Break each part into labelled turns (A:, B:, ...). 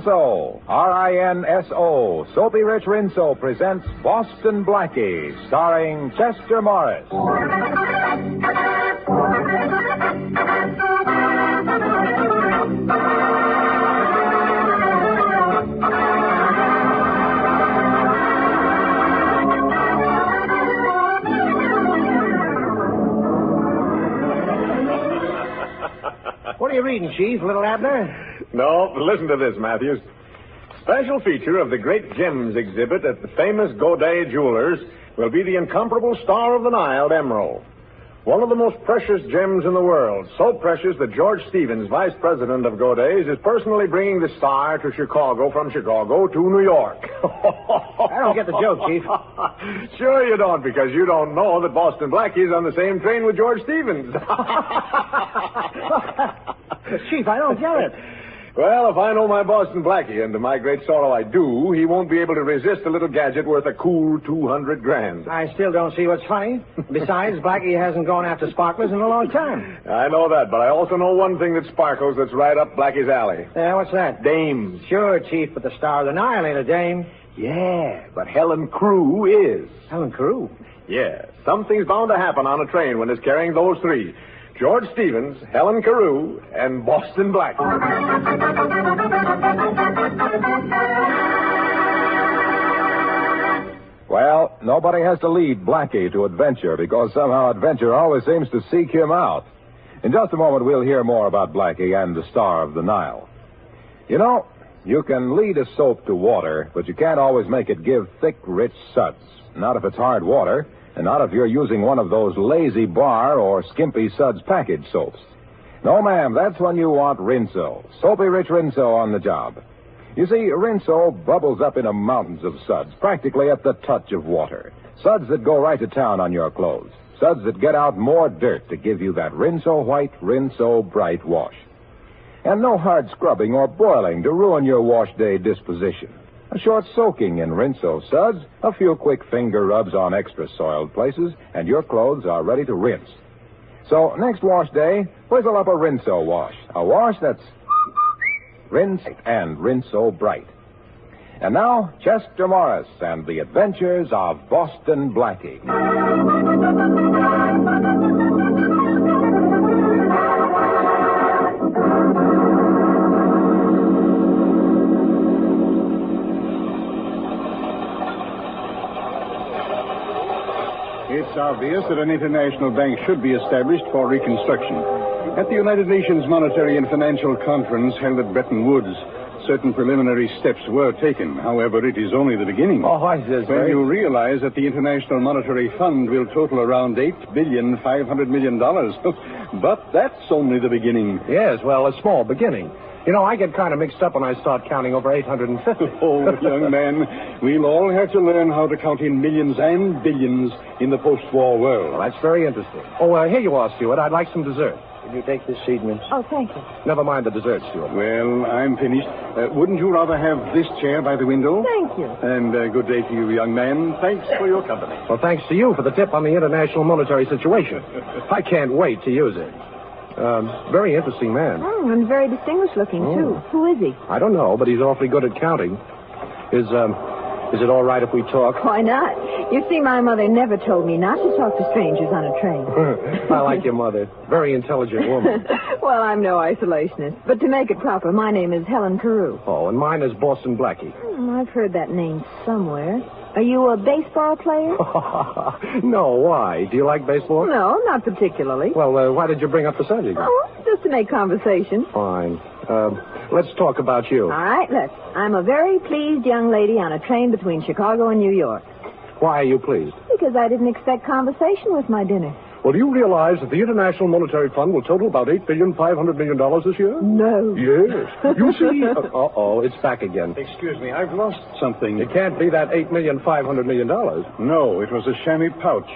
A: Rinso, R-I-N-S-O, Soapy Rich Rinso presents Boston Blackie, starring Chester Morris.
B: What are you reading, Chief? Little Abner?
C: No, listen to this, Matthews. Special feature of the Great Gems exhibit at the famous Godet Jewelers will be the incomparable Star of the Nile emerald. One of the most precious gems in the world. So precious that George Stevens, vice president of Godet's, is personally bringing the star to Chicago from Chicago to New York.
B: I don't get the joke, Chief.
C: Sure you don't, because you don't know that Boston Blackie's on the same train with George Stevens.
B: Chief, I don't get it.
C: Well, if I know my Boston Blackie, and to my great sorrow I do, he won't be able to resist a little gadget worth a cool $200,000.
B: I still don't see what's funny. Besides, Blackie hasn't gone after sparklers in a long time.
C: I know that, but I also know one thing that sparkles that's right up Blackie's alley.
B: What's that?
C: Dames.
B: Sure, Chief, but the Star of the Nile ain't a dame.
C: Yeah, but Helen Crew is.
B: Helen Carew?
C: Yeah, something's bound to happen on a train when it's carrying those three. George Stevens, Helen Carew, and Boston Blackie.
A: Well, nobody has to lead Blackie to adventure because somehow adventure always seems to seek him out. In just a moment, we'll hear more about Blackie and the Star of the Nile. You know, you can lead a soap to water, but you can't always make it give thick, rich suds. Not if it's hard water. And not if you're using one of those lazy bar or skimpy suds package soaps. No, ma'am, that's when you want Rinso. Soapy Rich Rinso on the job. You see, Rinso bubbles up into mountains of suds, practically at the touch of water. Suds that go right to town on your clothes. Suds that get out more dirt to give you that Rinso white, Rinso bright wash. And no hard scrubbing or boiling to ruin your wash day disposition. A short soaking in Rinso suds, a few quick finger rubs on extra soiled places, and your clothes are ready to rinse. So, next wash day, whizzle up a Rinso wash. A wash that's rinse and Rinso bright. And now, Chester Morris and the adventures of Boston Blackie.
D: It's obvious that an international bank should be established for reconstruction. At the United Nations Monetary and Financial Conference held at Bretton Woods, certain preliminary steps were taken. However, it is only the beginning.
B: Oh, I says,
D: when you realize that the International Monetary Fund will total around $8,500,000,000. But that's only the beginning.
B: Yes, well, a small beginning. You know, I get kind of mixed up when I start counting over 850.
D: Oh, young man, we'll all have to learn how to count in millions and billions in the post-war world.
B: Well, that's very interesting. Oh, here you are, Stewart. I'd like some dessert. Will you take this seat, Miss?
E: Oh, thank you.
B: Never mind the dessert, Stewart.
D: Well, I'm finished. Wouldn't you rather have this chair by the window?
E: Thank you.
D: And good day to you, young man. Thanks for your company.
B: Well, thanks to you for the tip on the international monetary situation. I can't wait to use it. Very interesting man.
E: Oh, and very distinguished looking, too. Who is he?
B: I don't know, but he's awfully good at counting. Is it all right if we talk?
E: Why not? You see, my mother never told me not to talk to strangers on a train.
B: I like your mother. Very intelligent woman.
E: Well, I'm no isolationist. But to make it proper, my name is Helen Carew.
B: Oh, and mine is Boston Blackie.
E: I've heard that name somewhere. Are you a baseball player?
B: No, why? Do you like baseball?
E: No, not particularly.
B: Well, why did you bring up the subject?
E: Oh, just to make conversation.
B: Fine. Let's talk about you.
E: All right, let's. I'm a very pleased young lady on a train between Chicago and New York.
B: Why are you pleased?
E: Because I didn't expect conversation with my dinner.
B: Well, do you realize that the International Monetary Fund will total about $8,500,000,000 this year?
E: No.
B: Yes. You see? It's back again.
D: Excuse me, I've lost something.
B: It can't be that $8,500,000,000.
D: No, it was a chamois pouch.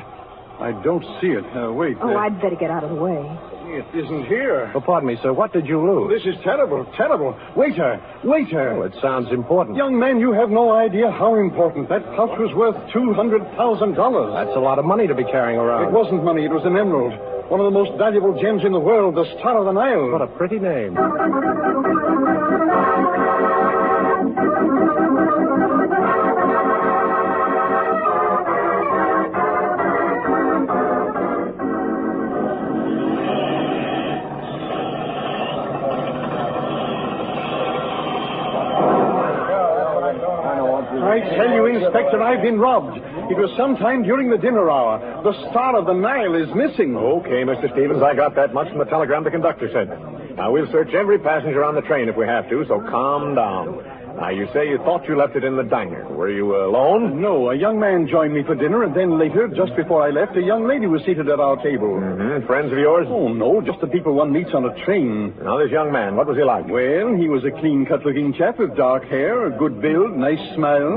D: I don't see it. Wait.
E: Oh, I'd better get out of the way.
D: It isn't here.
B: Oh, pardon me, sir. What did you lose?
D: This is terrible, terrible. Waiter.
B: Well, it sounds important.
D: Young man, you have no idea how important. That pouch was worth $200,000.
B: That's a lot of money to be carrying around.
D: It wasn't money. It was an emerald. One of the most valuable gems in the world, the Star of the Nile.
B: What a pretty name.
D: I tell you, Inspector, I've been robbed. It was sometime during the dinner hour. The Star of the Nile is missing.
C: Okay, Mr. Stevens, I got that much from the telegram the conductor sent. Now, we'll search every passenger on the train if we have to, so calm down. Now, you say you thought you left it in the diner. Were you alone?
D: No, a young man joined me for dinner, and then later, just before I left, a young lady was seated at our table.
C: Mm-hmm. Friends of yours?
D: Oh, no, just the people one meets on a train.
C: Now, this young man, what was he like?
D: Well, he was a clean-cut-looking chap with dark hair, a good build, nice smile.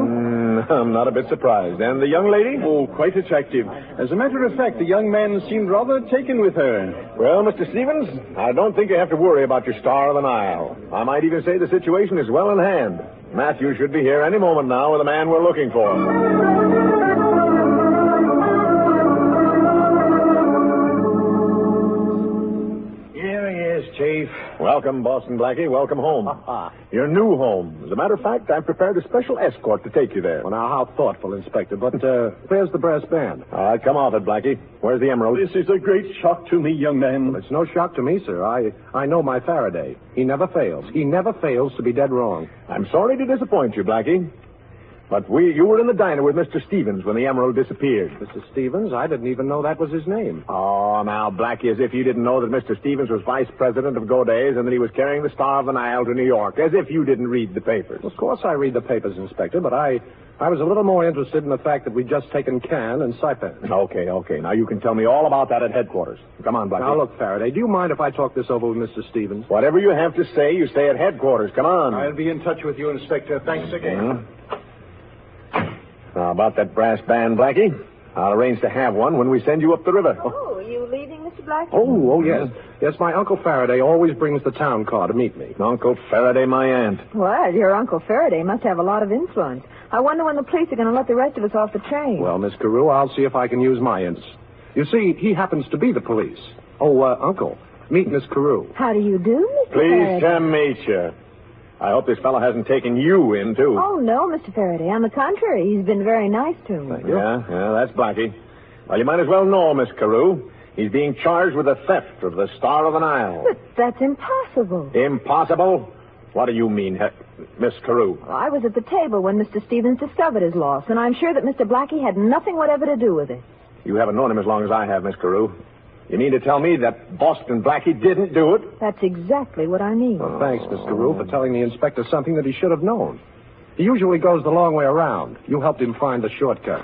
C: I'm not a bit surprised. And the young lady?
D: Oh, quite attractive. As a matter of fact, the young man seemed rather taken with her.
C: Well, Mr. Stevens, I don't think you have to worry about your Star of the Nile. I might even say the situation is well in hand. Matthew should be here any moment now with the man we're looking for.
B: Here he is, Chief.
C: Welcome, Boston Blackie. Welcome home. Your new home. As a matter of fact, I've prepared a special escort to take you there.
B: Well, now, how thoughtful, Inspector. But where's the brass band?
C: All right, come off it, Blackie. Where's the emerald?
D: This is a great shock to me, young man.
B: Well, it's no shock to me, sir. I know my Farraday. He never fails. He never fails to be dead wrong.
C: I'm sorry to disappoint you, Blackie. But you were in the diner with Mr. Stevens when the emerald disappeared.
B: Mr. Stevens? I didn't even know that was his name.
C: Oh, now, Blackie, as if you didn't know that Mr. Stevens was vice president of Goday's and that he was carrying the Star of the Nile to New York. As if you didn't read the papers.
B: Of course I read the papers, Inspector, but I was a little more interested in the fact that we'd just taken Cannes and Saipan.
C: Okay. Now, you can tell me all about that at headquarters. Come on, Blackie.
B: Now, look, Farraday, do you mind if I talk this over with Mr. Stevens?
C: Whatever you have to say, you say at headquarters. Come on.
D: I'll be in touch with you, Inspector. Thanks again.
C: Now, about that brass band, Blackie, I'll arrange to have one when we send you up the river.
E: Oh, are you leaving, Mr. Blackie?
B: Oh, yes. Yes, my Uncle Farraday always brings the town car to meet me.
C: Uncle Farraday, my aunt.
E: Well, your Uncle Farraday must have a lot of influence. I wonder when the police are going to let the rest of us off the train.
B: Well, Miss Carew, I'll see if I can use my ins. You see, he happens to be the police. Oh, Uncle, meet Miss Carew.
E: How do you do, Mr.
C: Pleased
E: Farraday?
C: to meet you. I hope this fellow hasn't taken you in, too.
E: Oh, no, Mr. Farraday. On the contrary, he's been very nice to me.
B: Thank you.
C: Yeah, that's Blackie. Well, you might as well know, Miss Carew. He's being charged with the theft of the Star of the Nile.
E: But that's impossible.
C: Impossible? What do you mean, Miss Carew?
E: Well, I was at the table when Mr. Stevens discovered his loss, and I'm sure that Mr. Blackie had nothing whatever to do with it.
C: You haven't known him as long as I have, Miss Carew. You mean to tell me that Boston Blackie didn't do it?
E: That's exactly what I mean.
B: Well, thanks, Miss Carew, for telling the inspector something that he should have known. He usually goes the long way around. You helped him find the shortcut.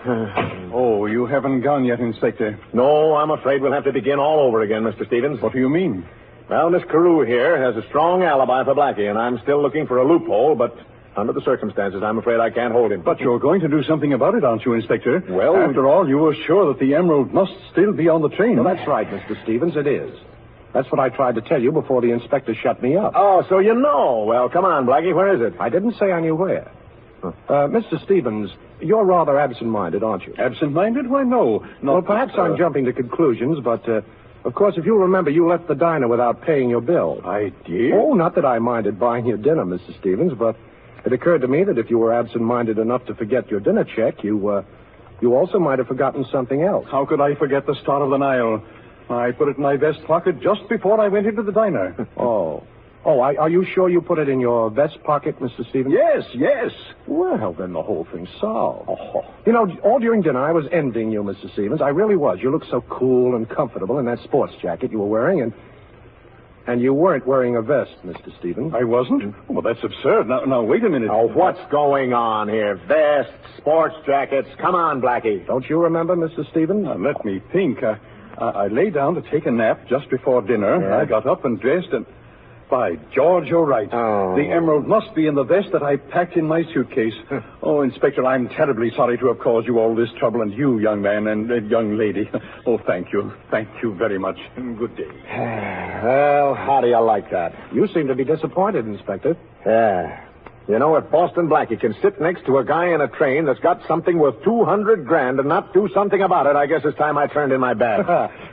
D: Oh, you haven't gone yet, Inspector.
C: No, I'm afraid we'll have to begin all over again, Mr. Stevens.
D: What do you mean?
C: Well, Miss Carew here has a strong alibi for Blackie, and I'm still looking for a loophole, but under the circumstances, I'm afraid I can't hold him.
D: But you're going to do something about it, aren't you, Inspector?
C: Well,
D: after all, you were sure that the emerald must still be on the train.
B: Well, that's right, Mr. Stevens, it is. That's what I tried to tell you before the inspector shut me up.
C: Oh, so you know. Well, come on, Blackie, where is it?
B: I didn't say I knew where. Mr. Stevens, you're rather absent-minded, aren't you?
D: Absent-minded? Why, no.
B: Well, perhaps I'm jumping to conclusions, but, of course, if you remember, you left the diner without paying your bill.
D: I did?
B: Oh, not that I minded buying your dinner, Mr. Stevens, but it occurred to me that if you were absent-minded enough to forget your dinner check, you also might have forgotten something else.
D: How could I forget the Star of the Nile? I put it in my vest pocket just before I went into the diner.
B: Are you sure you put it in your vest pocket, Mr. Stevens?
D: Yes.
B: Well, then the whole thing's solved. You know, all during dinner I was envying you, Mr. Stevens. I really was. You looked so cool and comfortable in that sports jacket you were wearing, and you weren't wearing a vest, Mr. Stevens.
D: I wasn't? Well, that's absurd. Now, wait a minute.
C: Oh, what's going on here? Vests, sports jackets. Come on, Blackie.
B: Don't you remember, Mr. Stevens?
D: Let me think. I lay down to take a nap just before dinner.
C: Yeah.
D: I got up and dressed and... By George, you're right.
C: Oh.
D: The emerald must be in the vest that I packed in my suitcase. Oh, Inspector, I'm terribly sorry to have caused you all this trouble, and you, young man, and young lady. Oh, thank you. Thank you very much. And good day.
C: Well, how do you like that?
B: You seem to be disappointed, Inspector.
C: Yeah. You know, if Boston Blackie can sit next to a guy in a train that's got something worth $200,000 and not do something about it, I guess it's time I turned in my badge.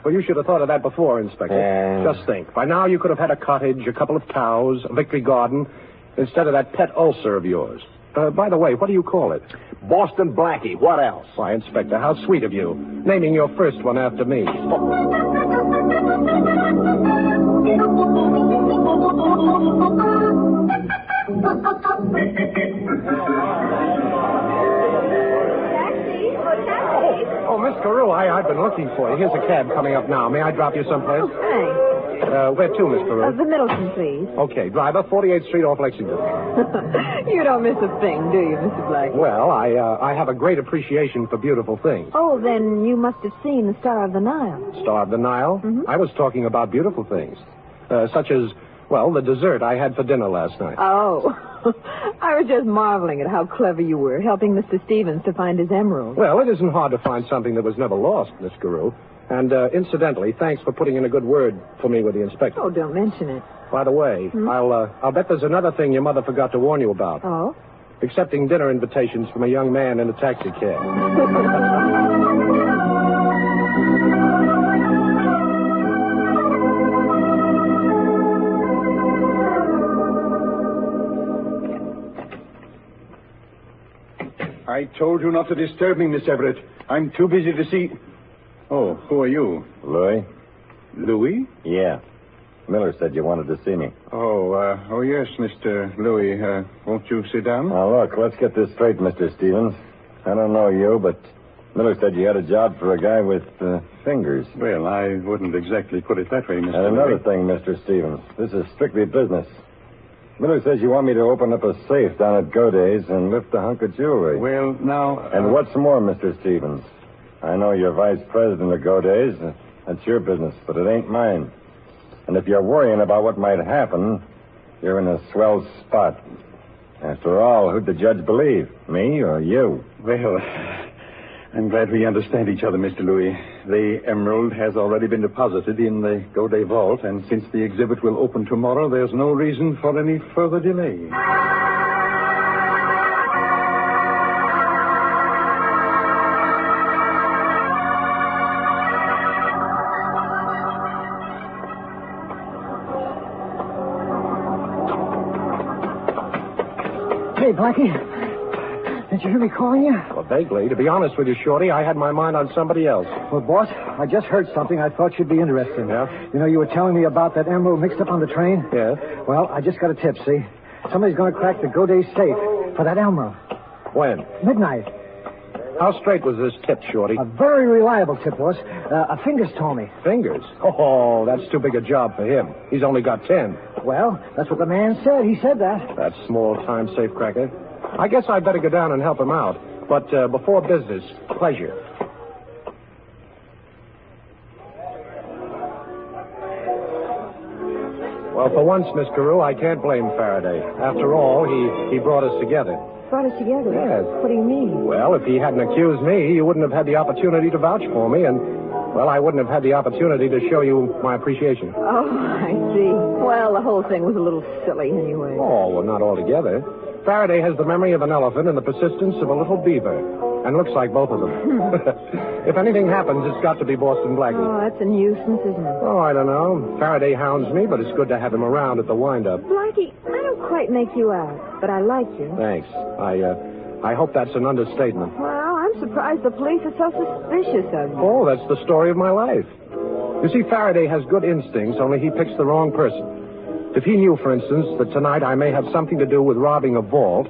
B: Well, you should have thought of that before, Inspector. Just think. By now you could have had a cottage, a couple of cows, a victory garden, instead of that pet ulcer of yours. By the way, what do you call it?
C: Boston Blackie. What else?
B: Why, Inspector, how sweet of you. Naming your first one after me. Oh, Miss Carew, I've been looking for you. Here's a cab coming up now. May I drop you someplace?
E: Oh, thanks.
B: Where to, Miss Carew?
E: The Middleton, please.
B: Okay, driver, 48th Street off Lexington.
E: You don't miss a thing, do you, Mr. Blackie?
B: Well, I have a great appreciation for beautiful things.
E: Oh, then you must have seen the Star of the Nile.
B: Star of the Nile?
E: Mm-hmm.
B: I was talking about beautiful things. Such as, well, the dessert I had for dinner last night.
E: Oh. I was just marveling at how clever you were, helping Mr. Stevens to find his emerald.
B: Well, it isn't hard to find something that was never lost, Miss Carew. And, incidentally, thanks for putting in a good word for me with the inspector.
E: Oh, don't mention it.
B: By the way, I'll bet there's another thing your mother forgot to warn you about.
E: Oh?
B: Accepting dinner invitations from a young man in a taxi cab.
D: I told you not to disturb me, Miss Everett. I'm too busy to see... Oh, who are you?
F: Louis?
D: Louis?
F: Yeah. Miller said you wanted to see me.
D: Oh, yes, Mr. Louis. Won't you sit down?
F: Now, look, let's get this straight, Mr. Stevens. I don't know you, but Miller said you had a job for a guy with fingers.
D: Well, I wouldn't exactly put it that way, Mr.
F: And another
D: Louis.
F: thing, Mr. Stevens. This is strictly business. Miller says you want me to open up a safe down at Goday's and lift a hunk of jewelry.
D: Well, now...
F: And what's more, Mr. Stevens, I know you're vice president of Goday's. That's your business, but it ain't mine. And if you're worrying about what might happen, you're in a swell spot. After all, who'd the judge believe, me or you?
D: Well, I'm glad we understand each other, Mr. Louis. The emerald has already been deposited in the Goday vault, and since the exhibit will open tomorrow, there's no reason for any further delay.
G: Hey, Blackie. Did you hear me calling you?
B: Well, vaguely. To be honest with you, Shorty, I had my mind on somebody else.
G: Well, boss, I just heard something I thought you'd be interested in.
B: Yeah?
G: You know, you were telling me about that emerald mixed up on the train?
B: Yeah.
G: Well, I just got a tip, see? Somebody's going to crack the Goday safe for that emerald.
B: When?
G: Midnight.
B: How straight was this tip, Shorty?
G: A very reliable tip, boss. A Fingers told me.
B: Fingers? Oh, that's too big a job for him. He's only got 10.
G: Well, that's what the man said. He said that.
B: That small-time safecracker. I guess I'd better go down and help him out. But before business, pleasure. Well, for once, Miss Carew, I can't blame Farraday. After all, he brought us together.
E: Brought us together?
B: Yes.
E: What do you mean?
B: Well, if he hadn't accused me, you wouldn't have had the opportunity to vouch for me, and, well, I wouldn't have had the opportunity to show you my appreciation.
E: Oh, I see. Well, the whole thing was a little silly anyway.
B: Oh, well, not altogether. Faraday has the memory of an elephant and the persistence of a little beaver. And looks like both of them. If anything happens, it's got to be Boston Blackie.
E: Oh, that's a nuisance, isn't it?
B: Oh, I don't know. Faraday hounds me, but it's good to have him around at the wind-up.
E: Blackie, I don't quite make you out, but I like you.
B: Thanks. I hope that's an understatement.
E: Well, I'm surprised the police are so suspicious of you.
B: Oh, that's the story of my life. You see, Faraday has good instincts, only he picks the wrong person. If he knew, for instance, that tonight I may have something to do with robbing a vault,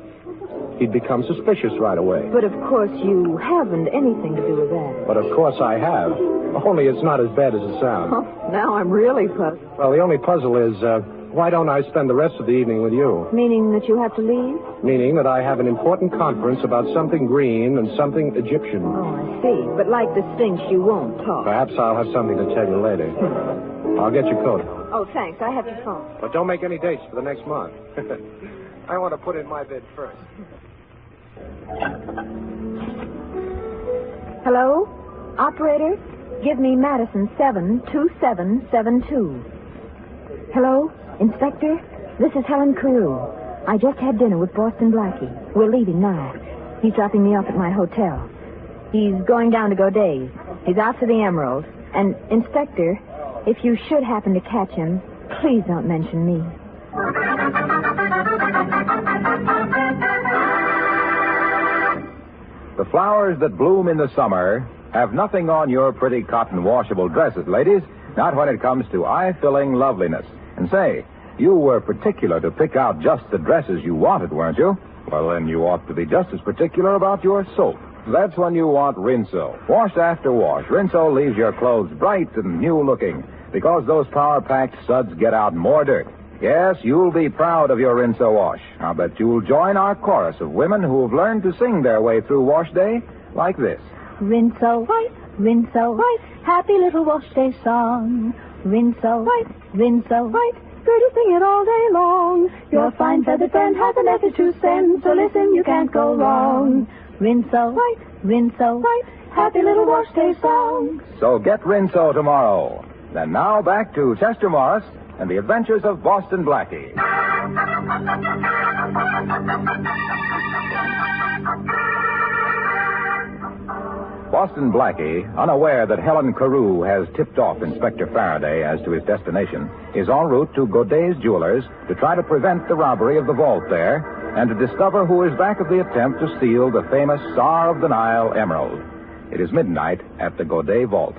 B: he'd become suspicious right away.
E: But, of course, you haven't anything to do with that.
B: But, of course, I have. Only it's not as bad as it sounds.
E: Oh, now I'm really puzzled.
B: Well, the only puzzle is, why don't I spend the rest of the evening with you?
E: Meaning that you have to leave?
B: Meaning that I have an important conference about something green and something Egyptian.
E: Oh, I see. But like the Sphinx, you won't talk.
B: Perhaps I'll have something to tell you later. I'll get your coat.
E: Oh, thanks. I have your phone.
B: But don't make any dates for the next month. I want to put in my bid first.
E: Hello? Operator? Give me Madison 72772. Hello? Inspector? This is Helen Carew. I just had dinner with Boston Blackie. We're leaving now. He's dropping me off at my hotel. He's going down to Goday's. He's out for the emerald. And, Inspector, if you should happen to catch him, please don't mention me.
A: The flowers that bloom in the summer have nothing on your pretty cotton washable dresses, ladies, not when it comes to eye-filling loveliness. And say, You were particular to pick out just the dresses you wanted, weren't you? Well, then you ought to be just as particular about your soap. That's when you want Rinso. Wash after wash, Rinso leaves your clothes bright and new-looking because those power-packed suds get out more dirt. Yes, you'll be proud of your Rinso wash. I'll bet you'll join our chorus of women who have learned to sing their way through wash day like this.
H: Rinso white, Rinso white, happy little wash day song. Rinso white, Rinso white, Gertie sing it all day long. Your fine feathered friend has a message to send, so listen, you can't go wrong. Rinso white, Rinso white, happy little wash day song.
A: So get Rinso tomorrow. Then now back to Chester Morris and the adventures of Boston Blackie. Boston Blackie, unaware that Helen Carew has tipped off Inspector Farraday as to his destination, is en route to Godet's Jewelers to try to prevent the robbery of the vault there and to discover who is back of the attempt to steal the famous Star of the Nile emerald. It is midnight at the Godet vault.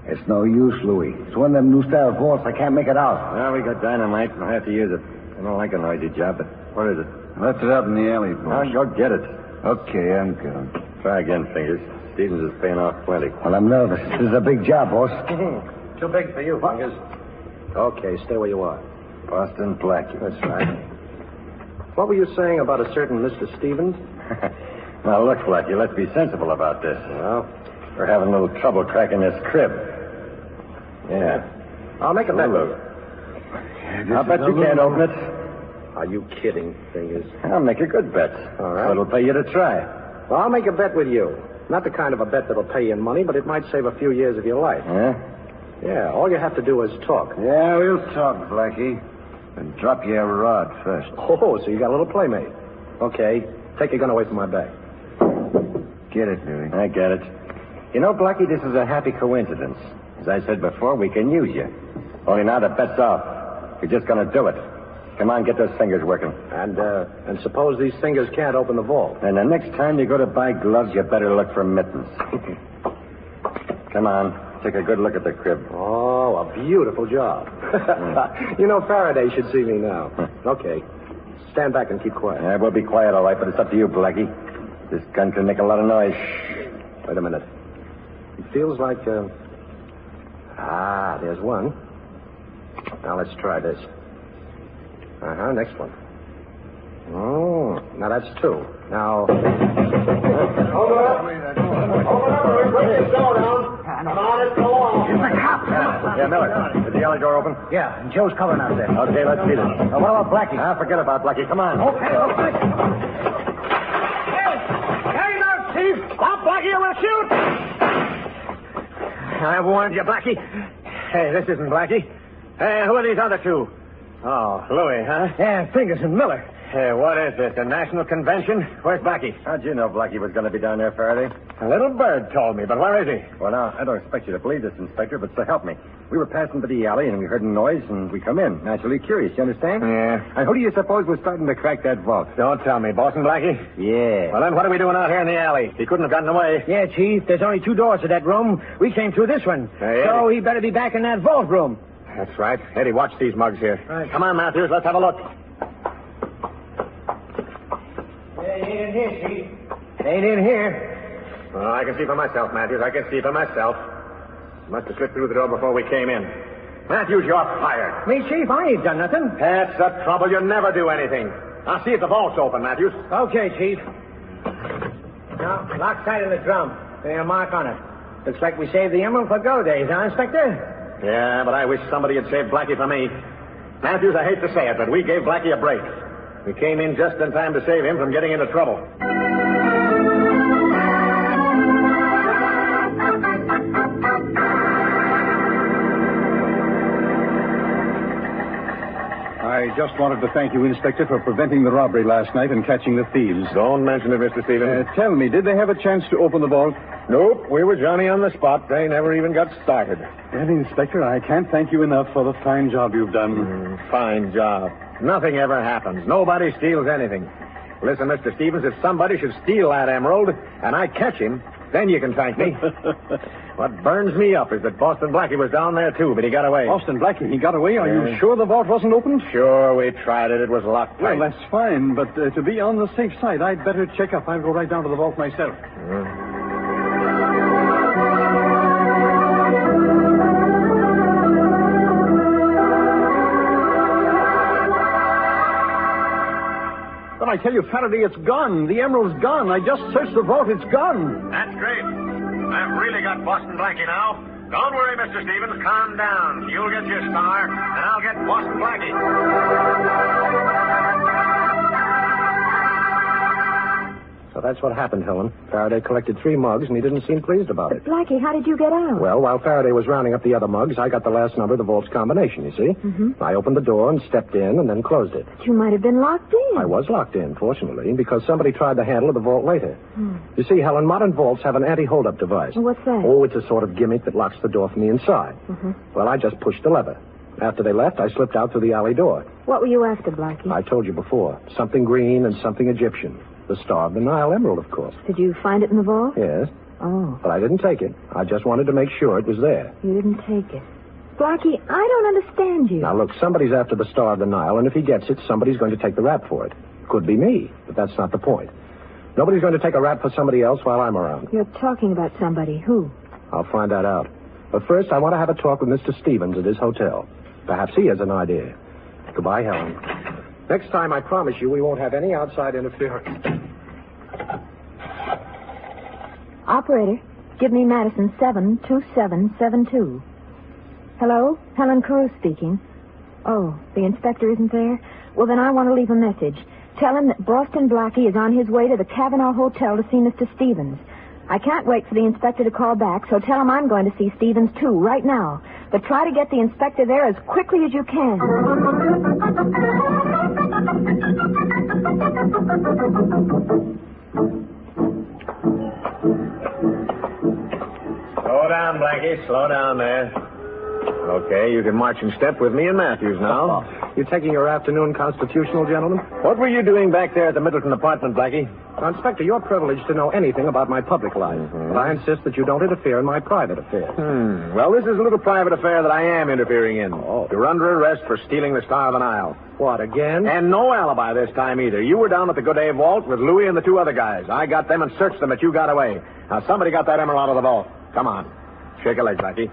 G: It's no use, Louis. It's one of them new-style vaults. I can't make it out.
F: Well, we got dynamite. We'll have to use it. I don't like a noisy job, but what is it?
D: Left it out in the alley,
F: Now, go get it.
D: Okay, I'm going.
F: Try again, Fingers. Stevens is paying off plenty.
G: Well, I'm nervous. This is a big job, boss.
B: Too big for you, Fingers. Okay, stay where you are.
F: Boston Blackie.
B: That's right. What were you saying about a certain Mr. Stevens?
F: Now, look, Blackie, let's be sensible about this.
B: Well,
F: We're having a little trouble cracking this crib. Yeah.
B: I'll make a bet.
F: Look. I'll bet you can't open it.
B: Are you kidding, Fingers?
F: I'll make a good bet.
B: All right.
F: So it'll pay you to try.
B: Well, I'll make a bet with you. Not the kind of a bet that'll pay you in money, but it might save a few years of your life.
F: Yeah?
B: Yeah, all you have to do is talk.
D: Yeah, we'll talk, Blackie. And drop your rod first.
B: Oh, so you got a little playmate. Okay, take your gun away from my back.
D: Get it, Louis.
F: I get it. You know, Blackie, this is a happy coincidence. As I said before, we can use you. Only now the bet's off. You're just going to do it. Come on, get those fingers working.
B: And suppose these fingers can't open the vault.
F: And the next time you go to buy gloves, you better look for mittens. Come on, take a good look at the crib.
B: Oh, a beautiful job. You know, Farraday should see me now. Okay. Stand back and keep quiet.
F: Yeah, we'll be quiet, all right, but it's up to you, Blackie. This gun can make a lot of noise.
B: Wait a minute. It feels like, there's one. Now let's try this. Next one. Oh, now that's two. Now... Open up! Break this door down. Come on, let's go on.
G: It's the cop.
F: Yeah, Miller. Is the alley door open?
G: Yeah, and Joe's covering out there.
F: Okay, let's beat it.
G: What about Blackie?
F: Forget about Blackie. Come on.
G: Okay.
B: Hey, now, Chief! Stop, Blackie, or we'll shoot!
G: I warned you, Blackie.
B: Hey, this isn't Blackie. Hey, who are these other two? Oh, Louis, huh?
G: Yeah, Fingers and Miller.
B: Hey, what is this, a national convention? Where's Blackie?
F: How'd you know Blackie was going to be down there, Farraday?
B: A little bird told me, but where is he?
F: Well, now, I don't expect you to believe this, Inspector, but so help me. We were passing by the alley, and we heard a noise, and we come in. Naturally curious, you understand?
B: Yeah.
F: And who do you suppose was starting to crack that vault?
B: Don't tell me. Boston Blackie?
F: Yeah.
B: Well, then what are we doing out here in the alley? He couldn't have gotten away.
G: Yeah, Chief, there's only two doors to that room. We came through this one.
B: Hey,
G: so he better be back in that vault room.
B: That's right. Eddie, watch these mugs here.
G: Right.
B: Come on, Matthews, let's have a look.
G: They ain't in here, Chief. They ain't in here.
B: Oh, I can see for myself, Matthews. I can see for myself. Must have slipped through the door before we came in. Matthews, you're fired.
G: Me, Chief, I ain't done nothing.
B: That's the trouble. You never do anything. I'll see if the vault's open, Matthews.
G: Okay, Chief. Now, lock sight of the drum. There's a mark on it. Looks like we saved the emerald for go days, huh, Inspector?
B: Yeah, but I wish somebody had saved Blackie for me. Matthews, I hate to say it, but we gave Blackie a break. We came in just in time to save him from getting into trouble.
D: I just wanted to thank you, Inspector, for preventing the robbery last night and catching the thieves.
C: Don't mention it, Mr. Stevens.
D: Tell me, did they have a chance to open the vault?
C: Nope, we were Johnny on the spot. They never even got started.
D: Well, Inspector, I can't thank you enough for the fine job you've done.
C: Fine job. Nothing ever happens. Nobody steals anything. Listen, Mr. Stevens, if somebody should steal that emerald and I catch him, Then you can thank me. What burns me up is that Boston Blackie was down there, too, but he got away.
D: Boston Blackie, he got away? Are you sure the vault wasn't opened?
C: Sure, we tried it. It was locked tight.
D: Well, that's fine, but to be on the safe side, I'd better check up. I'll go right down to the vault myself. But I tell you, Farraday, it's gone. The emerald's gone. I just searched the vault. It's gone.
C: That's great. I've really got Boston Blackie now. Don't worry, Mr. Stevens. Calm down. You'll get your star, and I'll get Boston Blackie.
B: So that's what happened, Helen. Farraday collected 3 mugs, and he didn't seem pleased about it.
E: But, Blackie, how did you get out?
B: Well, while Farraday was rounding up the other mugs, I got the last number of the vault's combination, you see?
E: Mm-hmm.
B: I opened the door and stepped in and then closed it.
E: But you might have been locked in.
B: I was locked in, fortunately, because somebody tried the handle of the vault later. You see, Helen, modern vaults have an anti-hold-up device.
E: Well, what's that?
B: Oh, it's a sort of gimmick that locks the door from the inside. Well, I just pushed the lever. After they left, I slipped out through the alley door.
E: What were you after, Blackie?
B: I told you before. Something green and something Egyptian. The Star of the Nile emerald, of course.
E: Did you find it in the vault?
B: Yes.
E: Oh.
B: But I didn't take it. I just wanted to make sure it was there.
E: You didn't take it. Blackie, I don't understand you.
B: Now, look, somebody's after the Star of the Nile, and if he gets it, somebody's going to take the rap for it. Could be me, but that's not the point. Nobody's going to take a rap for somebody else while I'm around.
E: You're talking about somebody. Who?
B: I'll find that out. But first, I want to have a talk with Mr. Stevens at his hotel. Perhaps he has an idea. Goodbye, Helen. Next time, I promise you, we won't have any outside interference.
E: Operator, give me Madison 72772. Hello? Helen Carew speaking. Oh, the inspector isn't there? Well, then I want to leave a message. Tell him that Boston Blackie is on his way to the Cavanaugh Hotel to see Mr. Stevens. I can't wait for the inspector to call back, so tell him I'm going to see Stevens, too, right now. But try to get the inspector there as quickly as you can.
C: Slow down, Blackie. Slow down there. Okay, you can march in step with me and Matthews now.
B: You taking your afternoon constitutional, gentlemen?
C: What were you doing back there at the Middleton apartment, Blackie?
B: Now, Inspector, you're privileged to know anything about my public life. But I insist that you don't interfere in my private affairs.
C: Well, this is a little private affair that I am interfering in. You're under arrest for stealing the Star of the Nile.
B: What, again?
C: And no alibi this time either. You were down at the Good Day Vault with Louis and the 2 other guys. I got them and searched them, but you got away. Now, somebody got that emerald out of the vault. Come on. Shake a leg, Blackie.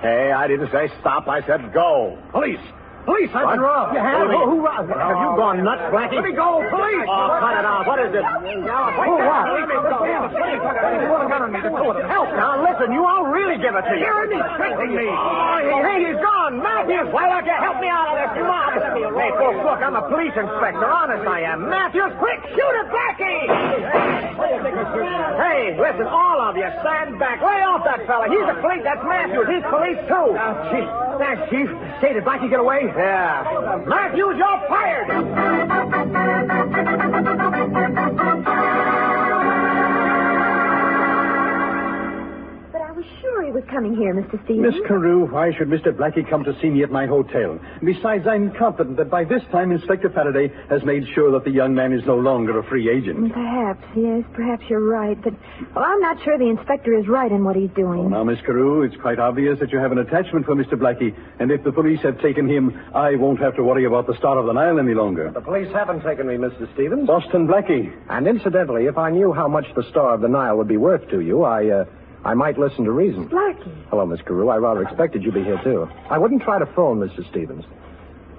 C: Hey, I didn't say stop. I said go.
B: Police! Police, I've been robbed.
C: You have? Who robbed? Have you gone nuts, Blackie?
B: Let me go, police!
C: Oh, cut it out. What is it?
B: Who, what?
C: Let me go. Help. Now, listen, you all really give it to you.
B: You're insulting me.
C: Oh, hey, he's gone. Matthews, why don't you help me out of this? Come on. Hey, folks, look, I'm a police inspector. Honest, I am. Matthews, quick, shoot it, Blackie! Hey, listen, all of you, stand back. Lay off that fella. He's a police. That's Matthews. He's police, too.
B: Chief. Thanks, Chief. Say, did Blackie get away?
C: Yeah. Matthews, you're fired!
E: But I was sure he was coming here, Mr. Stevens.
D: Miss Carew, why should Mr. Blackie come to see me at my hotel? Besides, I'm confident that by this time Inspector Farraday has made sure that the young man is no longer a free agent.
E: Perhaps, yes, perhaps you're right. But, well, I'm not sure the inspector is right in what he's doing.
D: Now, Miss Carew, it's quite obvious that you have an attachment for Mr. Blackie, and if the police have taken him, I won't have to worry about the Star of the Nile any longer.
B: The police haven't taken me, Mr. Stevens.
D: Boston Blackie.
B: And incidentally, if I knew how much the Star of the Nile would be worth to you, I might listen to reason.
E: Blackie.
B: Hello, Miss Carew. I rather expected you'd be here, too. I wouldn't try to phone, Mr. Stevens.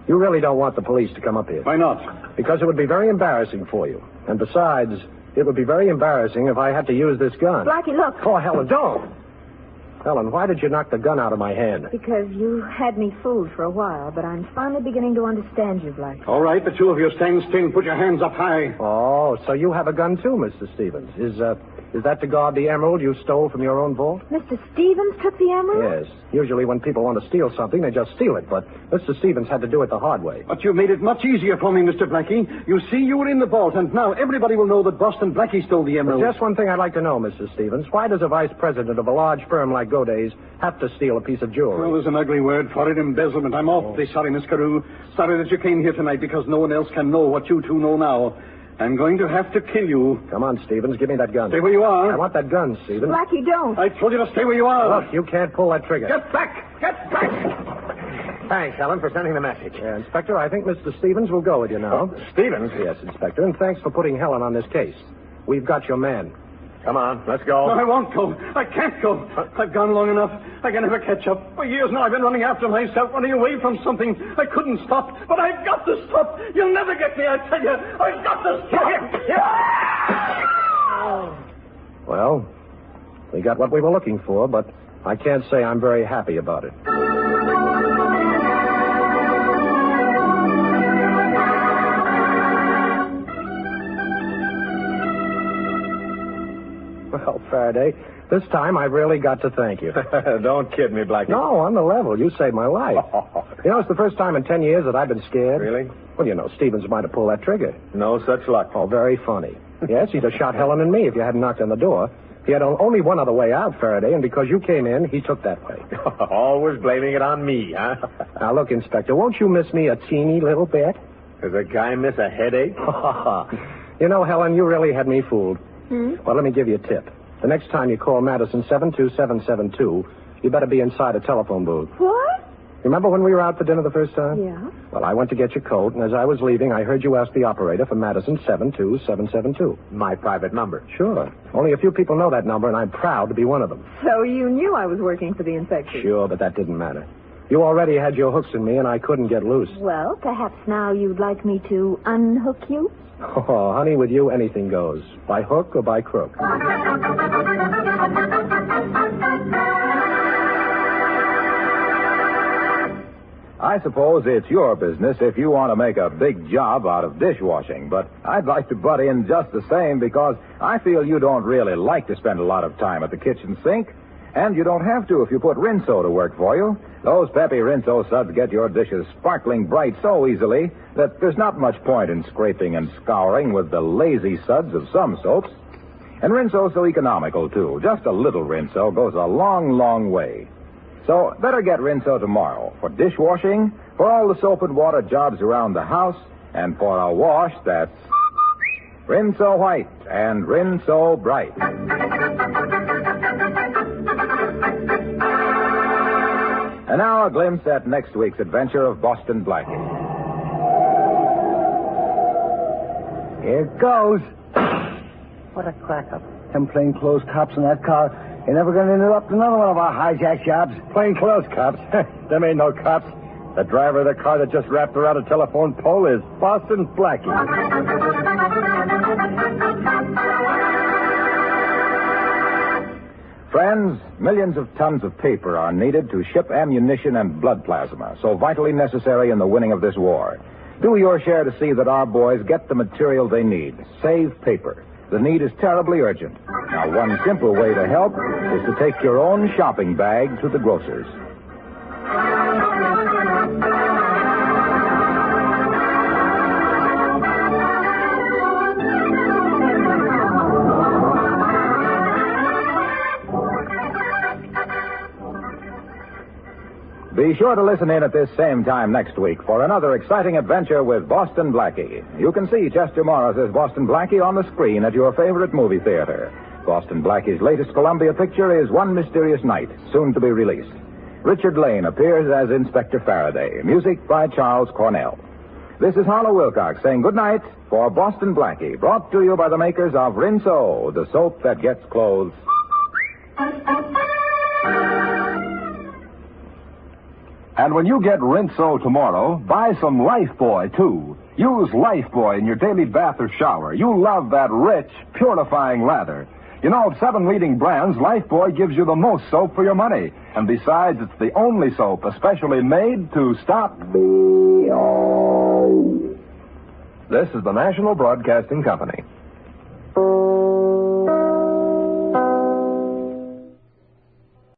B: You really don't want the police to come up here.
D: Why not?
B: Because it would be very embarrassing for you. And besides, it would be very embarrassing if I had to use this gun.
E: Blackie, look.
B: Oh, Helen, don't. Helen, why did you knock the gun out of my hand?
E: Because you had me fooled for a while, but I'm finally beginning to understand you, Blackie.
D: All right, the 2 of you stand still and put your hands up high.
B: Oh, so you have a gun, too, Mr. Stevens. Is that to guard the emerald you stole from your own vault?
E: Mr. Stevens took the emerald?
B: Yes. Usually when people want to steal something, they just steal it. But Mr. Stevens had to do it the hard way.
D: But you made it much easier for me, Mr. Blackie. You see, you were in the vault, and now everybody will know that Boston Blackie stole the emerald.
B: But just one thing I'd like to know, Mr. Stevens. Why does a vice president of a large firm like Goday's have to steal a piece of jewelry?
D: Well, there's an ugly word for it, embezzlement. I'm awfully sorry, Miss Carew. Sorry that you came here tonight because no one else can know what you 2 know now. I'm going to have to kill you.
B: Come on, Stevens. Give me that gun.
D: Stay where you are.
B: I want that gun, Stevens.
E: Blackie, don't.
D: I told you to stay where you are.
B: Look, you can't pull that trigger.
D: Get back! Get back!
C: Thanks, Helen, for sending the message.
B: Inspector, I think Mr. Stevens will go with you now.
C: Stevens?
B: Yes, Inspector, and thanks for putting Helen on this case. We've got your man.
C: Come on, let's go.
D: No, I won't go. I can't go. I've gone long enough. I can never catch up. For years now, I've been running after myself, running away from something. I couldn't stop, but I've got to stop. You'll never get me, I tell you. I've got to stop.
B: Well, we got what we were looking for, but I can't say I'm very happy about it. Well, Farraday, this time I really got to thank you.
C: Don't kid me, Blackie.
B: No, on the level. You saved my life. You know, it's the first time in 10 years that I've been scared.
C: Really?
B: Well, you know, Stevens might have pulled that trigger.
C: No such luck.
B: Oh, very funny. Yes, he'd have shot Helen and me if you hadn't knocked on the door. He had only one other way out, Farraday, and because you came in, he took that way.
C: Always blaming it on me, huh?
B: Now, look, Inspector, won't you miss me a teeny little bit?
C: Does a guy miss a headache?
B: You know, Helen, you really had me fooled.
E: Hmm?
B: Well, let me give you a tip. The next time you call Madison 72772, you better be inside a telephone booth.
E: What?
B: Remember when we were out for dinner the first time?
E: Yeah.
B: Well, I went to get your coat, and as I was leaving, I heard you ask the operator for Madison 72772.
C: My private number.
B: Sure. Only a few people know that number, and I'm proud to be one of them.
E: So you knew I was working for the inspector?
B: Sure, but that didn't matter. You already had your hooks in me, and I couldn't get loose.
E: Well, perhaps now you'd like me to unhook you?
B: Oh, honey, with you, anything goes. By hook or by crook.
A: I suppose it's your business if you want to make a big job out of dishwashing, but I'd like to butt in just the same because I feel you don't really like to spend a lot of time at the kitchen sink, and you don't have to if you put Rinso to work for you. Those peppy Rinso suds get your dishes sparkling bright so easily that there's not much point in scraping and scouring with the lazy suds of some soaps. And Rinso's so economical, too. Just a little Rinso goes a long, long way. So better get Rinso tomorrow for dishwashing, for all the soap and water jobs around the house, and for a wash that's Rinso White and Rinso Bright. And now a glimpse at next week's adventure of Boston Blackie.
I: Here it goes. What a crack-up. Them plainclothes cops in that car. You're never going to interrupt another one of our hijack jobs.
F: Plainclothes cops? Them ain't no cops. The driver of the car that just wrapped around a telephone pole is Boston Blackie.
A: Friends, millions of tons of paper are needed to ship ammunition and blood plasma, so vitally necessary in the winning of this war. Do your share to see that our boys get the material they need. Save paper. The need is terribly urgent. Now, one simple way to help is to take your own shopping bag to the grocer's. Be sure to listen in at this same time next week for another exciting adventure with Boston Blackie. You can see Chester Morris as Boston Blackie on the screen at your favorite movie theater. Boston Blackie's latest Columbia picture is One Mysterious Night, soon to be released. Richard Lane appears as Inspector Farraday. Music by Charles Cornell. This is Harlow Wilcox saying good night for Boston Blackie, brought to you by the makers of Rinso, the soap that gets clothes.
J: And when you get Rinso tomorrow, buy some Lifebuoy, too. Use Lifebuoy in your daily bath or shower. You'll love that rich, purifying lather. You know, of 7 leading brands, Lifebuoy gives you the most soap for your money. And besides, it's the only soap especially made to stop...
B: This is the National Broadcasting Company.